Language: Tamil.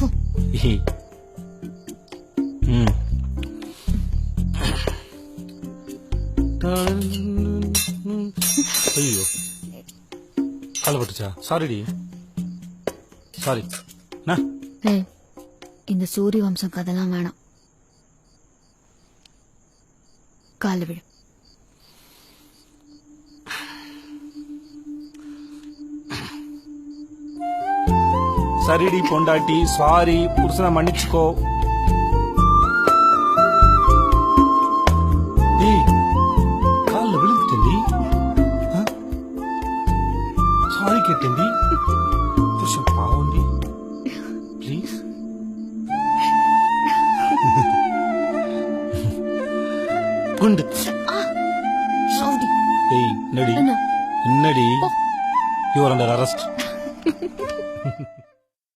போ. ஐயோ கால பட்டுச்சா? சாரிடி, சாரி. ஏய், இந்த சூரிய வம்சம் கதெல்லாம் வேணாம். கால விடு. சரிடி பொண்டாட்டி, சாரி. புருஷனை மன்னிச்சுக்கோ. ஏய், காலில் விழுந்துட்டேன்டி. சாரி கேட்டேன்டி. புருஷன் பாவண்டி. ப்ளீஸ். குண்டு. ஏய், என்னடி? You are under arrest.